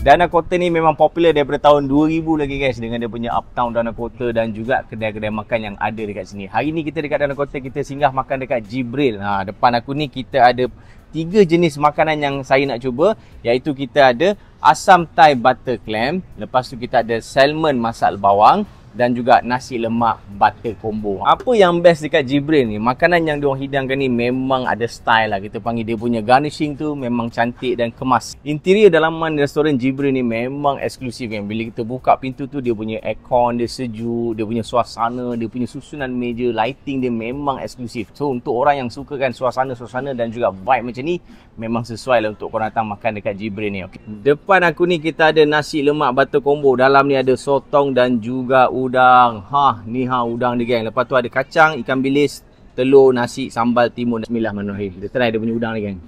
Dana Kota ni memang popular daripada tahun 2000 lagi guys, dengan dia punya Uptown Dana Kota dan juga kedai-kedai makan yang ada dekat sini. Hari ni kita dekat Dana Kota, kita singgah makan dekat Jibril. Depan aku ni kita ada 3 jenis makanan yang saya nak cuba, iaitu kita ada asam Thai butter clam, lepas tu kita ada salmon masak bawang dan juga nasi lemak butter combo. Apa yang best dekat Jibril ni, makanan yang diorang hidangkan ni memang ada style lah. Kita panggil dia punya garnishing tu memang cantik dan kemas. Interior dalaman restoran Jibril ni memang eksklusif kan. Bila kita buka pintu tu, dia punya aircon dia sejuk, dia punya suasana, dia punya susunan meja, lighting dia memang eksklusif. So untuk orang yang sukakan suasana-suasana dan juga vibe macam ni, memang sesuai lah untuk korang datang makan dekat Jibril ni. Okay. Depan aku ni kita ada nasi lemak butter combo. Dalam ni ada sotong dan juga udang. Udang dia geng. Lepas tu ada kacang, ikan bilis, telur, nasi, sambal timun. Bismillahirrahmanirrahim. Kita try dia punya udang ni geng.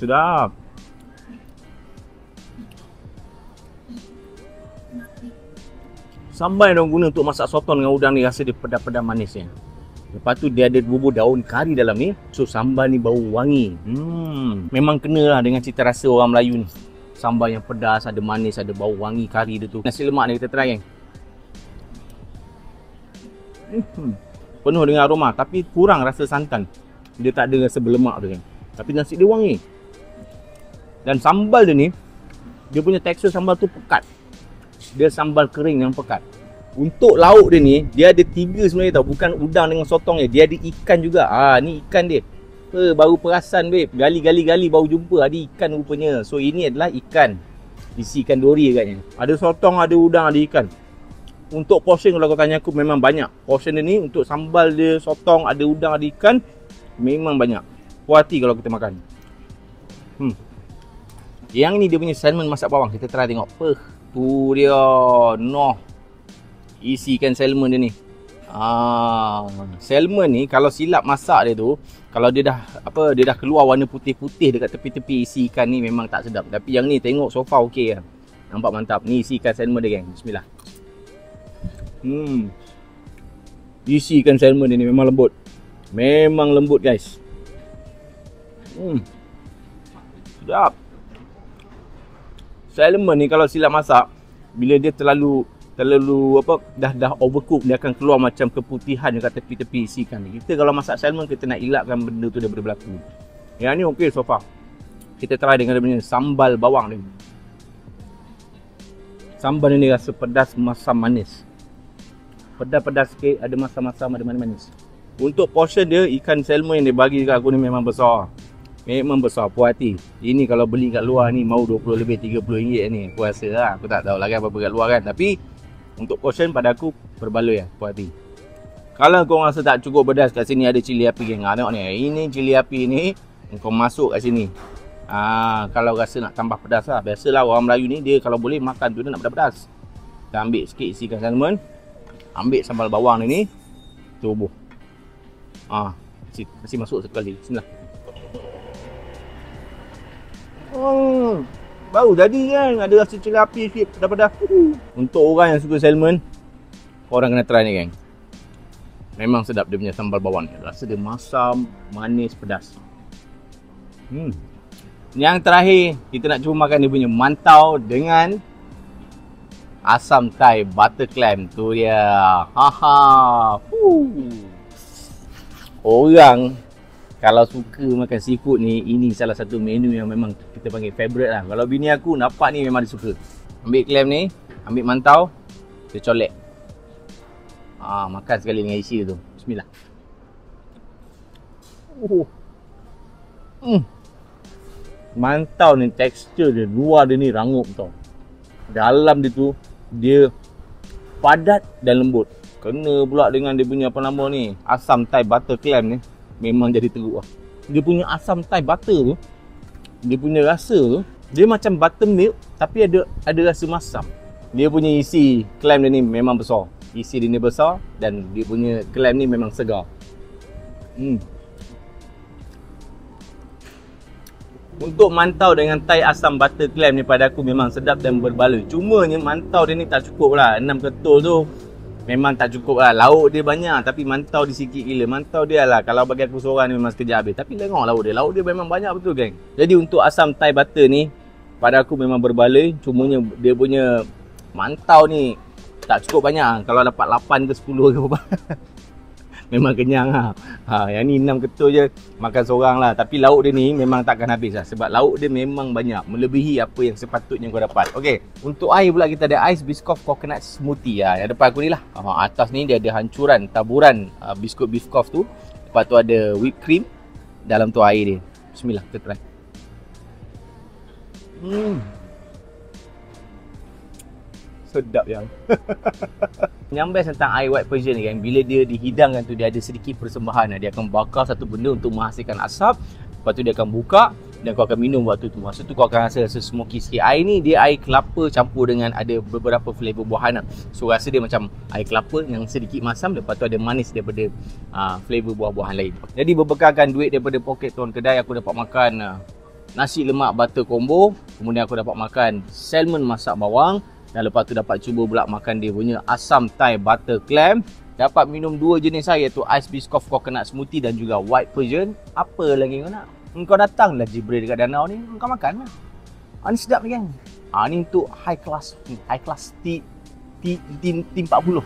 Sedap. Sambal yang guna untuk masak sotong dengan udang ni rasa dia pedas-pedas manis ya. Lepas tu dia ada bubur daun kari dalam ni. So sambal ni bau wangi. Memang kena lah dengan cita rasa orang Melayu ni. Sambal yang pedas, ada manis, ada bau wangi kari dia tu. Nasi lemak ni kita try kan. Penuh dengan aroma tapi kurang rasa santan. Dia tak ada rasa berlemak tu kan. Tapi nasi dia wangi. Dan sambal dia ni, dia punya tekstur sambal tu pekat. Dia sambal kering yang pekat. Untuk lauk dia ni, dia ada 3 sebenarnya tau. Bukan udang dengan sotong je. Dia ada ikan juga. Ni ikan dia. Baru perasan babe. Gali baru jumpa ada ikan rupanya. So ini adalah ikan. Isi ikan dori agaknya. Ada sotong, ada udang, ada ikan. Untuk portion kalau kau tanya aku memang banyak. Portion dia ni untuk sambal dia, sotong, ada udang, ada ikan, memang banyak. Puas hati kalau kita makan. Yang ni dia punya salmon masak bawang. Kita try tengok. Tu dia. Isi ikan salmon dia ni. Salmon ni kalau silap masak dia tu, kalau dia dah keluar warna putih-putih dekat tepi-tepi isi ikan ni memang tak sedap. Tapi yang ni tengok so far okey lah. Nampak mantap. Ni isi ikan salmon dia geng. Bismillah. Isi ikan salmon dia ni memang lembut. Memang lembut guys. Sedap. Salmon ni kalau silap masak, bila dia terlalu dah overcook, dia akan keluar macam keputihan dekat tepi-tepi isi ikan ni. Kita kalau masak salmon, kita nak elakkan benda tu daripada berlaku. Yang ni okey so far. Kita try dengan dia punya sambal bawang ni. Sambal ni rasa pedas, masam, manis. Pedas-pedas sikit, ada masam-masam, ada manis-manis. Untuk portion dia, ikan salmon yang dia bagi dekat aku ni memang besar. Memang besar, puas hati. Ini kalau beli kat luar ni mau 20 lebih 30 ringgit ni. Aku rasa lah, aku tak tahu lah kan apa kat luar kan. Tapi untuk portion pada aku berbaloi lah, puas hati. Kalau kau rasa tak cukup pedas, kat sini ada cili api geng. Tengok ni, ini cili api ni kau masuk kat sini. Kalau rasa nak tambah pedas lah. Biasalah orang Melayu ni, dia kalau boleh makan tu dia nak pedas-pedas. Kita ambil sikit isi ikan salmon. Ambil sambal bawang ni, tubuh. Kasih masuk sekali. Bismillah. Baru jadi kan, ada rasa cili api sikit, pedas-pedas. Untuk orang yang suka salmon, korang kena try ni geng. Memang sedap dia punya sambal bawang ni. Rasa dia masam, manis, pedas. Yang terakhir, kita nak cuba makan dia punya mantau dengan asam Thai butter clam. Tu dia. Orang kalau suka makan seafood ni, ini salah satu menu yang memang kita panggil favourite lah. Kalau bini aku nampak ni memang dia suka. Ambil clam ni, ambil mantau, kita colek. Makan sekali dengan isi dia tu. Bismillah. Mantau ni tekstur dia, luar dia ni rangup tau. Dalam dia tu, dia padat dan lembut. Kena pula dengan dia punya apa nama ni, asam Thai butter clam ni. Memang jadi teruk lah. Dia punya asam Thai butter tu, dia punya rasa tu, dia macam buttermilk tapi ada rasa masam. Dia punya isi clam dia ni memang besar. Isi dia ni besar dan dia punya clam ni memang segar. Untuk mantau dengan Thai asam butter clam ni pada aku memang sedap dan berbaloi. Cumanya mantau dia ni tak cukup lah. 6 ketul tu memang tak cukup lah. Lauk dia banyak tapi mantau dia sikit gila. Mantau dia lah, kalau bagi aku seorang ni memang sekejap habis. Tapi tengok lauk dia. Lauk dia memang banyak betul geng. Jadi untuk asam Thai butter ni, pada aku memang berbaloi. Cumanya dia punya mantau ni tak cukup banyak. Kalau dapat 8 ke 10 ke apa. Memang kenyang lah. Yang ni 6 ketul je makan seorang lah. Tapi lauk dia ni memang takkan habis lah. Sebab lauk dia memang banyak, melebihi apa yang sepatutnya kau dapat. Okey, untuk air pula kita ada Ice Biscoff Coconut Smoothie. Yang depan aku ni lah. Atas ni dia ada hancuran, taburan biskut Biscoff tu. Lepas tu ada whipped cream. Dalam tu air dia. Bismillah, kita try. Sedap yang. Yang best tentang air white Persian ni kan, bila dia dihidangkan tu dia ada sedikit persembahan. Dia akan bakar satu benda untuk menghasilkan asap. Lepas tu dia akan buka dan kau akan minum waktu tu. Masa tu kau akan rasa smoky sikit. Air ni dia air kelapa campur dengan ada beberapa flavor buahan lah. So rasa dia macam air kelapa yang sedikit masam. Lepas tu ada manis daripada flavor buah-buahan lain. Jadi berbekalkan duit daripada poket tuan kedai, aku dapat makan nasi lemak butter combo. Kemudian aku dapat makan salmon masak bawang. Dan lepas tu dapat cuba pula makan dia punya asam Thai butter clam. Dapat minum 2 jenis air, iaitu Ice Biscoff Coconut Smoothie dan juga White Persian. Apa lagi kau nak? Kau datanglah Jibril dekat danau ni, kau makan lah. Ni sedap ni kan? Ni untuk high class T40.